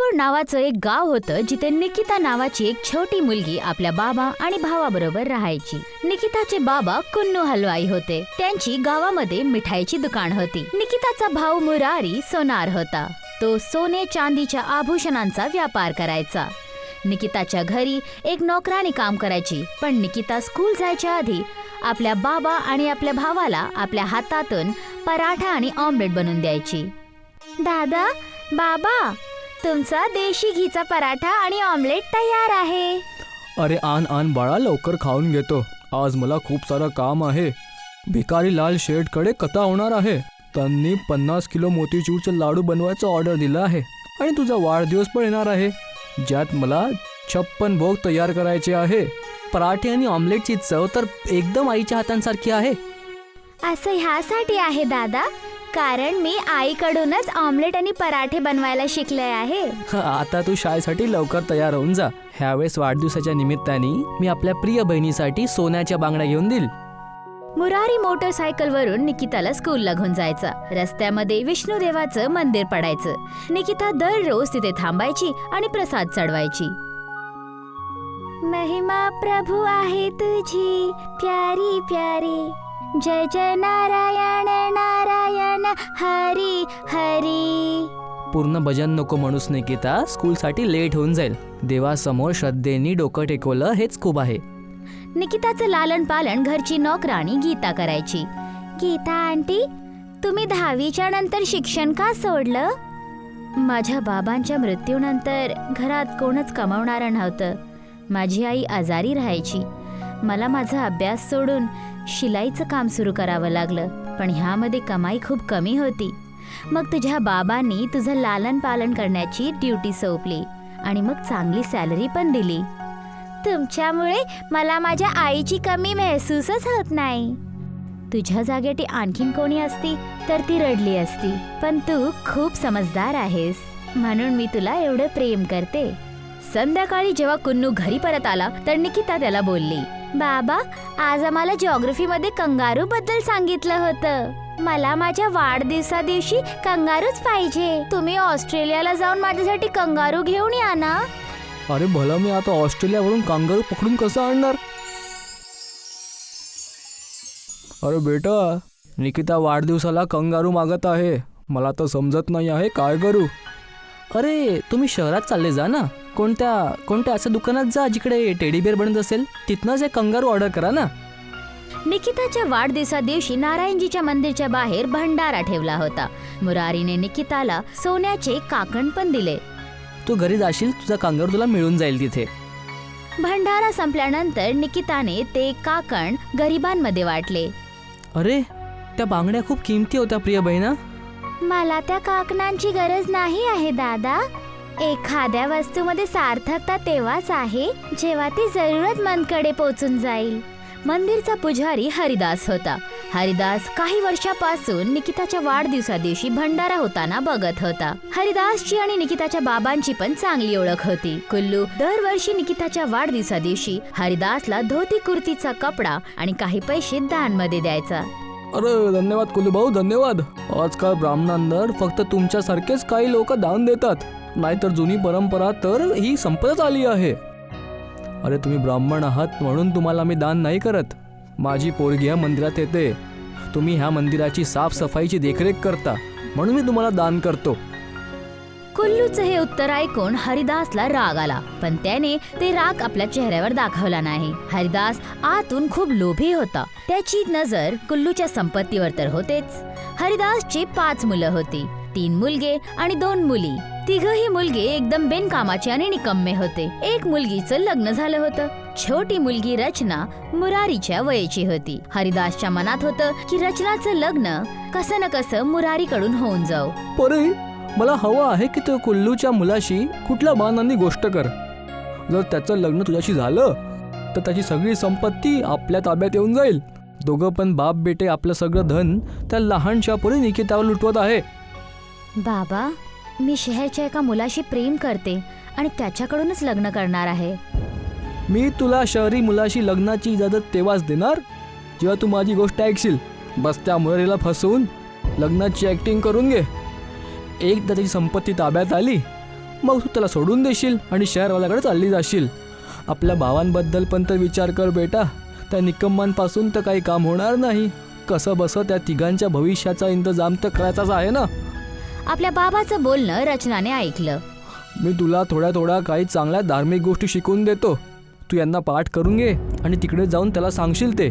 राठोड नावाचं एक गाव होतं जिथे निकिता नावाची एक छोटी मुलगी आपल्या बाबा आणि भावाबरोबर राहायची. निकिताचे बाबा कुन्नू हलवाई होते. त्यांची गावामध्ये मिठाईची दुकान होती. निकिताचा भाऊ मुरारी सोनार होता. तो सोने चांदीच्या आभूषणांचा व्यापार करायचा. निकिताच्या घरी एक नोकरानी काम करायची. पण निकिता स्कूल जायच्या आधी आपल्या बाबा आणि आपल्या भावाला आपल्या हातातून पराठा आणि ऑमलेट बनवून द्यायची. दादा, बाबा, तुमचा देशी घीचा पराठा आणि ऑमलेट तयार आहे. अरे आण बाळा, लवकर खाऊन घेतो. आज मला खूप सारं काम आहे. भिकारीलाल शेठकडे कथा होणार आहे. त्यांनी 50 किलो मोतीचूरचे लाडू बनवायचं ऑर्डर दिलं आहे. आणि तुझा वाढदिवस पण येणार आहे, ज्यात मला 56 भोग तयार करायचे आहे. पराठे आणि ऑमलेटची चव तर एकदम आईच्या हातांसारखी आहे. असं ह्यासाठी आहे दादा, कारण मी आईकडूनच ऑमलेट आणि पराठे बनवायला शिकले आहे. आता तू शाळेसाठी लवकर तयार होऊन जा. ह्यावेळेस वाढदिवसाच्या निमित्ताने मी आपल्या प्रिय बहिणीसाठी सोन्याच्या बांगड्या घेऊन देईल. मुरारी मोटरसायकलवरून निकिताला स्कूलला घेऊन जायचा. रस्त्यामध्ये विष्णुदेवाचं मंदिर पडायचं. निकिता दररोज तिथे थांबायची आणि प्रसाद चढवायची. महिमा प्रभू आहे तुझी प्यारी प्यारी, जय जय नारायण नारायण हरी हरी. पूर्ण भजन नको म्हणूस निकिता, स्कूलसाठी लेट होऊन जाईल. देवासमोर श्रद्धेने डोकं टेकवलं हेच खूप आहे. निकिताचं लालन पालन घरची नोकराणी गीता करायची. गीता आंटी, तुम्ही 10वीच्या नंतर शिक्षण का सोडलं? माझ्या बाबांच्या मृत्यूनंतर घरात कोणच कमावणारं नव्हतं. माझी आई आजारी राहायची. मला माझा अभ्यास सोडून शिलाईचं काम सुरू करावं लागलं. पण ह्यामध्ये कमाई खूप कमी होती. मग तुझ्या बाबांनी तुझं लालन पालन करण्याची ड्युटी सोपली आणि मग चांगली सॅलरी पण दिली. तुमच्यामुळे मला माझ्या आईची कमी महसूसच होत नाही. तुझ्या जागेटी आणखीन कोणी असती तर ती रडली असती. पण तू खूप समजदार आहेस, म्हणून मी तुला एवढं प्रेम करते. संध्याकाळी जेव्हा कुन्नू घरी परत आला तर निकिता त्याला बोलली, बाबा, आज आम्हाला जिओग्राफीमध्ये कंगारू बद्दल सांगितलं होतं. मला माझ्या वाढदिवसा दिवशी कंगारूच पाहिजे. तुम्ही ऑस्ट्रेलियाला जाऊन माझ्यासाठी कंगारू घेऊन या ना. अरे भला, मी आता ऑस्ट्रेलियावरून कांगारू पकडून कसं आणणार? अरे बेटा, निकिता वाढदिवसाला कंगारू मागत आहे. मला तर समजत नाही आहे, काय करू? अरे तुम्ही शहरात चालले जा ना. कोणत्या असं दुकानात जा जिकडे टेडी बेअर बनत असेल. तिथनंच एक कंगारू ऑर्डर करा ना. निकिताच्या वाढदिवसा दिवशी नारायणजीच्या मंदिरच्या बाहेर भंडारा ठेवला होता. मुरारीने निकिताला सोन्याचे काकण पण दिले. तू घरी जाशील, तुझा कांगारू तुला मिळून जाईल तिथे. भंडारा संपल्यानंतर निकिताने ते काकण गरिबांमध्ये वाटले. अरे, त्या बांगड्या खूप किमती होत्या प्रिय बहिणा. मला त्या काकणांची गरज नाही आहे दादा. एखाद्या वस्तूमध्ये सार्थकता तेव्हाच आहे जेव्हा ती जरूरतमंदकडे पोचून जाईल. मंदिरचा पुजारी हरिदास होता. हरिदास काही वर्षापासून निकिताच्या वाढदिवसा दिवशी भंडारा होताना बघत होता. हरिदासची आणि निकिताच्या बाबांची पण चांगली ओळख होती. कुल्लू दरवर्षी निकिताच्या वाढदिवसा दिवशी हरिदासला धोती कुर्तीचा कपडा आणि काही पैसे दान मध्ये द्यायचा. अरे धन्यवाद कुल्लू भाऊ, धन्यवाद. आजकाल ब्राह्मणांवर फक्त तुमच्यासारखेच काही लोक दान देतात, नाहीतर जुनी परंपरा तर ही संपत आली आहे. अरे तुम्ही ब्राह्मण आहात म्हणून तुम्हाला मी दान नाही करत. माझी पोरगी ह्या मंदिरात येते. तुम्ही ह्या मंदिराची साफसफाईची देखरेख करता म्हणून मी तुम्हाला दान करतो. कुल्लूचं हे उत्तर ऐकून हरिदासला राग आला, पण त्याने ते राग आपल्या चेहऱ्यावर दाखवला नाही. हरिदास आतून खूप लोभी होता. त्याची नजर कुल्लूच्या संपत्तीवर तर होतेच. हरिदासची 5 मुलं होती, 3 मुलगे आणि 2 मुली. तिघही मुलगे एकदम बिनकामाचे आणि निकम्मे होते. एक मुलगीचं लग्न झालं होतं. छोटी मुलगी रचना मुरारीच्या वयाची होती. हरिदासच्या मनात होतं की रचनाचं लग्न कसं न कसं मुरारीकडून होऊन जाऊ. परे, मला हवं आहे की तो कुल्लूच्या मुलाशी कुठल्या बहाण्याने गोष्ट कर. जर त्याचं लग्न तुझ्याशी झालं तर त्याची सगळी संपत्ती आपल्या ताब्यात येऊन जाईल. दोघं पण बाप बेटे आपलं सगळं धन त्या लहानशा पोरी निकितावर लुटवत आहे. बाबा, मी शहरच्या एका मुलाशी प्रेम करते आणि त्याच्याकडूनच लग्न करणार आहे. मी तुला शहरी मुलाशी लग्नाची इजाजत तेव्हाच देणार जेव्हा तू माझी गोष्ट ऐकशील. बस त्या मुरारीला फसवून लग्नाची ऍक्टिंग करून घे. एकदा त्याची संपत्ती ताब्यात आली मग तू त्याला सोडून देशील आणि शहरवाल्याकडे चालली जाशील. आपल्या भावांबद्दल पण तर विचार कर बेटा. त्या निकम्मांपासून तर काही काम होणार नाही. कसं बसं त्या तिघांच्या भविष्याचा इंतजाम तर करायचाच आहे ना. आपल्या बाबाचं बोलणं रचनाने ऐकलं. मी तुला थोड्या काही चांगल्या धार्मिक गोष्टी शिकवून देतो. तू यांना पाठ करून घे आणि तिकडे जाऊन त्याला सांगशील ते.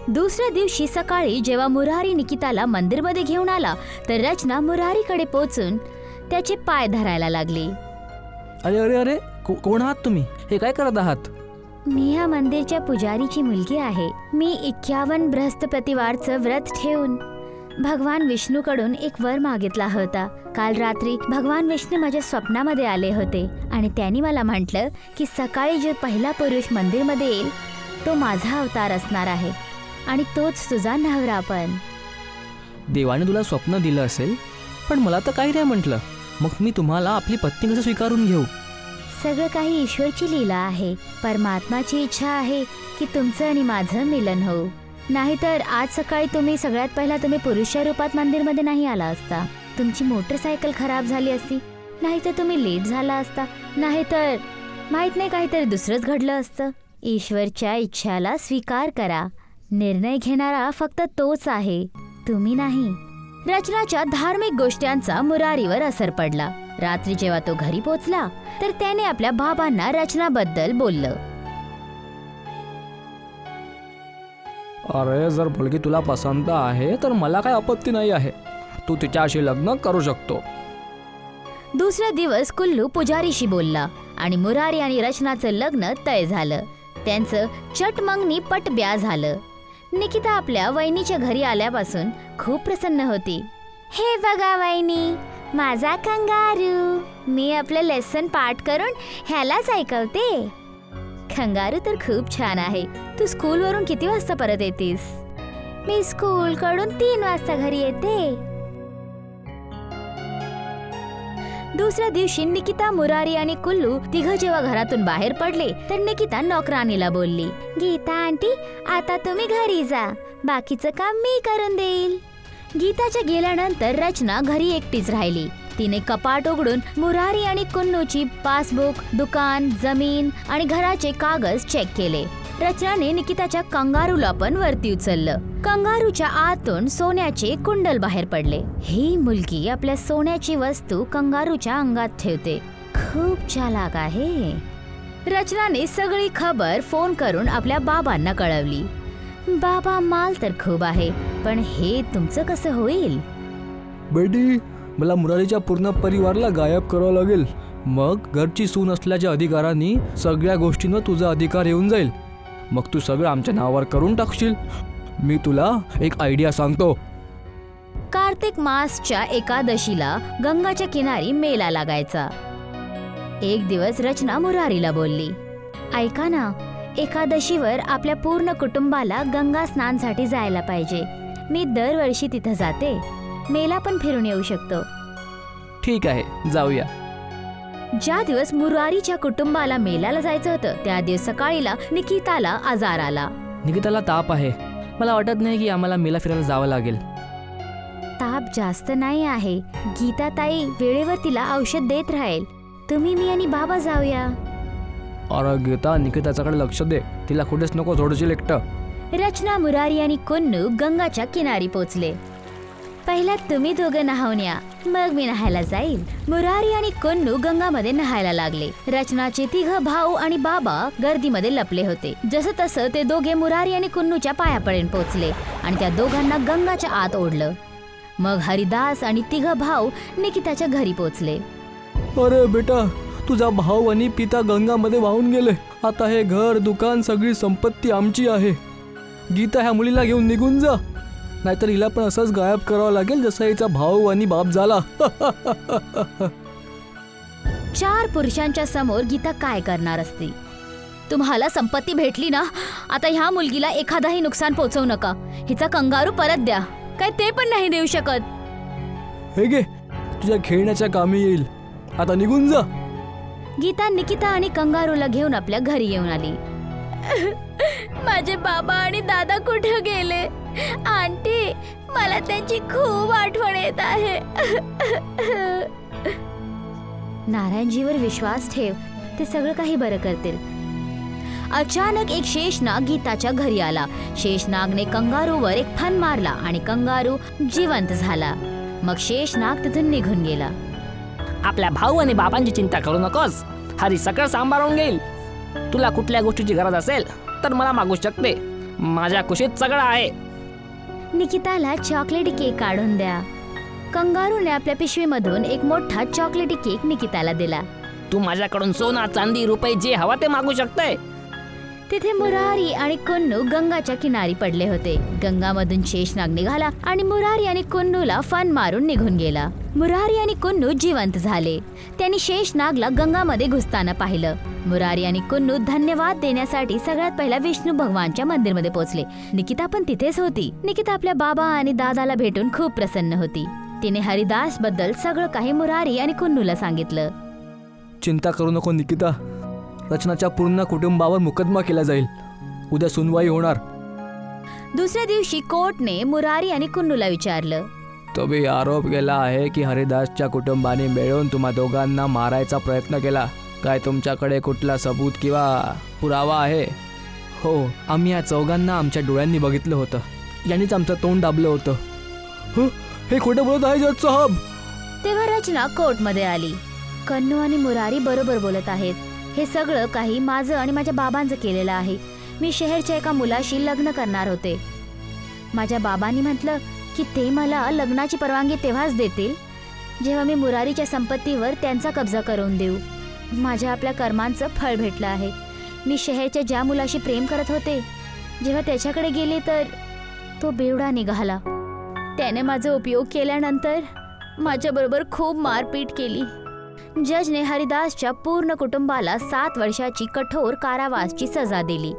दुसऱ्या दिवशी सकाळी जेव्हा मुरारी निकिताला मंदिरमध्ये घेऊन आला तर रचना मुरारीकडे पोचून त्याचे पाय धरायला लागली. अरे अरे अरे कोण आहात तुम्ही? हे काय करत आहात? मी ह्या मंदिरच्या पुजारीची मुलगी आहे. मी 51 बृहस्पतिवारचं व्रत ठेवून भगवान विष्णूकडून एक वर मागितला होता. काल रात्री भगवान विष्णू माझ्या स्वप्नामध्ये आले होते आणि त्यांनी मला म्हटलं की सकाळी जो पहिला पुरुष मंदिरमध्ये येईल तो माझा अवतार असणार आहे आणि तोच तुझा नवरा पण. देवाने तुला स्वप्न दिलं असेल, पण मला तर काही नाही म्हटलं. मग मी तुम्हाला आपली पत्नी कसं स्वीकारून घेऊ? सगळं काही ईश्वरची लीला आहे. परमात्माची इच्छा आहे की तुमचं आणि माझं मिलन हो. नाहीतर आज सकाळी तुम्ही सगळ्यात पहिला तुम्ही पुरुषच्या रूपात मंदिरमध्ये नाही आला असता. तुमची मोटरसायकल खराब झाली असती, नाहीतर तुम्ही लेट झाला असता, नाहीतर माहित नाही काहीतरी दुसरंच घडलं असतं. ईश्वरच्या इच्छाला स्वीकार करा. निर्णय घेणारा फक्त तोच आहे, तुम्ही नाही. रचनाच्या धार्मिक गोष्टींचा मुरारीवर असर पडला. रात्री जेव्हा तो घरी पोचला तर त्याने आपल्या बाबांना रचनाबद्दल बोललं. अरे जर मुलगी तुला पसंत आहे तर मला काही आपत्ती नाही आहे. तू तिच्याशी लग्न करू शकतो. दुसऱ्या दिवस कुल्लू पुजारीशी बोलला आणि मुरारी आणि रचनाचं लग्न तय झालं. त्यांचं चटमंगनी पटब्या झालं. निकिता आपल्या वहिनीच्या घरी आल्यापासून खूप प्रसन्न होती. हे बघा वहिनी, माझा कंगारू. मी आपलं लेसन पाठ करून ह्यालाच ऐकवते. कंगारू तर खूप छान आहे. तू स्कूलवरून किती वाजता परत येतीस? मी स्कूलकडून 3 वाजता घरी येते. दुसऱ्या दिवशी निकिता, मुरारी आणि कुल्लू तिघं जेव्हा घरातून बाहेर पडले तर निकिता नोकराणीला बोलली, गीता आंटी, आता तुम्ही घरी जा. बाकीचं काम मी करून देईल. गीताच्या गेल्यानंतर रचना घरी एकटीच राहिली. तिने कपाट उघडून मुरारी आणि कुन्नूची पासबुक, दुकान, जमीन आणि घराचे कागद चेक केले. रचनाने निकिताच्या कंगारूला पण वरती उचललं. कंगारूच्या आतून सोन्याचे कुंडल बाहेर पडले. ही मुलगी आपल्या सोन्याची वस्तू कंगारूच्या अंगात ठेवते. खूप चालाक आहे. रचनाने सगळी खबर फोन करून आपल्या बाबांना कळवली. बाबा, माल तर खूप आहे, पण हे तुमचं कसं होईल? बेटी, मला मुरारीच्या पूर्ण परिवाराला गायब करावं लागेल. मग घरची सून असल्याच्या अधिकारांनी सगळ्या गोष्टींवर तुझा अधिकार येऊन जाईल. मग तू सगळं आमच्या नावावर करून टाकशील. मी तुला एक आयडिया सांगतो. कार्तिक मासच्या एकादशीला गंगाच्या किनारी मेला लागायचा. एक दिवस रचना मुरारीला बोलली, ऐका ना, एकादशीवर आपल्या पूर्ण कुटुंबाला गंगा स्नानसाठी जायला पाहिजे. मी दरवर्षी तिथं जाते. मेला पण फिरून येऊ शकतो. ठीक आहे, जाऊया. ज्या दिवस मुरारीच्या कुटुंबाला मेल्याला जायचं होतं त्या दिवस सकाळीला निकिताला आजार आला. निकिताला ताप आहे. मला वाटत नाही की आम्हाला मेला फिरायला जावं लागेल. ताप जास्त नाही आहे. गीता ताई वेळेवर तिला औषध देत राहील. तुम्ही, मी आणि बाबा जाऊया. अरे गीता, निकिताच्याकडे लक्ष दे. तिला कुठेच नको सोडशील एकटं. रचना, मुरारी आणि कुन्नू गंगाच्या किनारी पोचले. पहिला तुम्ही दोघं नहावून या, मग मी नहायला जाईल. मुरारी आणि कुन्नू गंगामध्ये नहायला लागले. रचनाचे 3 भाऊ आणि बाबा गर्दीमध्ये लपले होते. जसं तसं ते दोघे मुरारी आणि कुन्नूच्या पायापर्यंत पोचले आणि त्या दोघांना गंगाच्या आत ओढलं. मग हरिदास आणि 3 भाऊ निकिताच्या घरी पोचले. अरे बेटा, तुझा भाऊ आणि पिता गंगामध्ये वाहून गेले. आता हे घर, दुकान, सगळी संपत्ती आमची आहे. गीता, ह्या मुलीला घेऊन निघून जा, नाहीतर हिला पण असंच गायब करावं लागेल जसा हिचा भाऊ आणि बाप झाला. 4 पुरुषांच्या समोर गीता काय करणार असती? तुम्हाला संपत्ती भेटली ना, आता ह्या मुलगीला एखादाही नुकसान पोचवू नका. हिचा कंगारू परत द्या. काय ते पण नाही देऊ शकत. हे घे, तुझ्या खेळण्याच्या कामी येईल. आता निघून जा. गीता निकिता आणि कंगारूला घेऊन आपल्या घरी येऊन आली. माझे बाबा आणि दादा कुठे गेले? आंटी, मला त्यांची खूप आठवण येत आहे. नारायणजीवर विश्वास ठेव, ते सगळं काही बरं करतील. अचानक एक शेषनाग गीताच्या घरी आला. शेषनागने कंगारूवर एक फन मारला आणि कंगारू जिवंत झाला. मग शेषनाग तिथून निघून गेला. आपल्या भाऊ आणि बाबांची चिंता करू नकोस. हरी सगळं सांभाळून घेईल. तुला कुठल्या गोष्टीची गरज असेल तर मला मागू शकते. माझ्या कुशीत सगळं आहे. निकिताला चॉकलेटी केक काढून द्या. कंगारूने आपल्या पिशवीमधून एक मोठा चॉकलेटी केक निकिताला दिला. तू माझ्याकडून सोना, चांदी, रुपये जे हवा ते मागू शकते. तिथे मुरारी आणि कुन्नू गंगाच्या किनारी पडले होते. गंगामधून शेषनाग निघाला आणि मुरारी आणि कुन्नूला फन मारून निघून गेला. मुरारी आणि कुन्नू जिवंत झाले. त्यांनी शेषनागला गंगामध्ये घुसताना पाहिलं. मुरारी आणि कुन्नू धन्यवाद देण्यासाठी सगळ्यात पहिला विष्णू भगवानच्या मंदिरमध्ये पोहोचले. निकिता पण तिथेच होती. निकिता आपल्या बाबा आणि दादाला भेटून खूप प्रसन्न होती. तिने हरिदास बद्दल सगळं काही मुरारी आणि कुन्नूला सांगितलं. चिंता करू नको निकिता, रचनाच्या पूर्ण कुटुंबावर मुकदमा केला जाईल. उद्या सुनवाई होणार. दुसऱ्या दिवशी कोर्टने मुरारी आणि कुन्नूला विचारलं, तुम्ही आरोप केला आहे की हरिदासच्या कुटुंबाने मिळून तुम्हा दोघांना मारायचा प्रयत्न केला. काय तुमच्याकडे कुठला सबूत किंवा पुरावा आहे? हो, आम्ही या चौघांना आमच्या डोळ्यांनी बघितलं होतं. यांनीच आमचं तोंड दाबलं होतं. हे खोटं बोलत आहे जज साहब. तेव्हा रचना कोर्टमध्ये आली. कन्नू आणि मुरारी बरोबर बोलत आहेत. हे सगळं काही माझं आणि माझ्या बाबांचं केलेलं आहे. मी शहरच्या एका मुलाशी लग्न करणार होते. माझ्या बाबांनी म्हटलं की ते मला लग्नाची परवानगी तेव्हाच देतील जेव्हा मी मुरारीच्या संपत्तीवर त्यांचा कब्जा करून देऊ. माझ्या आपल्या कर्मांचं फळ भेटलं आहे. मी शहरच्या ज्या मुलाशी प्रेम करत होते, जेव्हा त्याच्याकडे गेले तर तो बेवडा निघाला. त्याने माझा उपयोग केल्यानंतर माझ्याबरोबर खूप मारपीट केली. जजने हरिदासच्या पूर्ण कुटुंबाला 7 वर्षाची कठोर कारावासाची सजा दिली.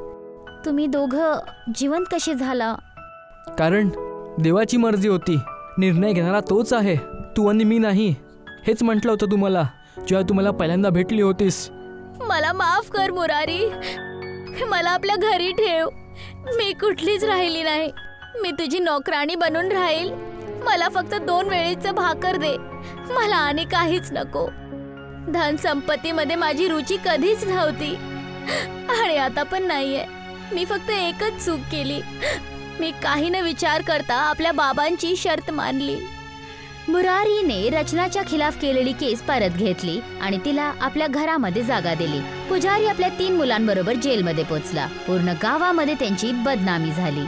तुम्ही दोघं जिवंत कसे झाला? कारण देवाची मर्जी होती. निर्णय घेणारा तोच आहे, तू आणि मी नाही. हेच म्हटलं होतं तुम्हाला जेव्हा तुम्हाला पहिल्यांदा भेटली होतीस. मला माफ कर मुरारी. मला आपल्या घरी ठेव. मी कुठलीच राहिली नाही. मी तुझी नोकराणी बनून राहील. मला फक्त 2 वेळेचं भाकर दे. मला आणि काहीच नको. धन संपत्तीमध्ये माझी रुची कधीच नव्हती आणि आता पण नाहीये. मी फक्त एकच चूक केली. मी काही न विचार करता आपल्या बाबांची शर्त मानली. मुरारीने रचनाच्या खिलाफ केलेली केस परत घेतली आणि तिला आपल्या घरामध्ये जागा दिली. पुजारी आपल्या 3 मुलांबरोबर जेलमध्ये पोहोचला. पूर्ण गावामध्ये त्यांची बदनामी झाली.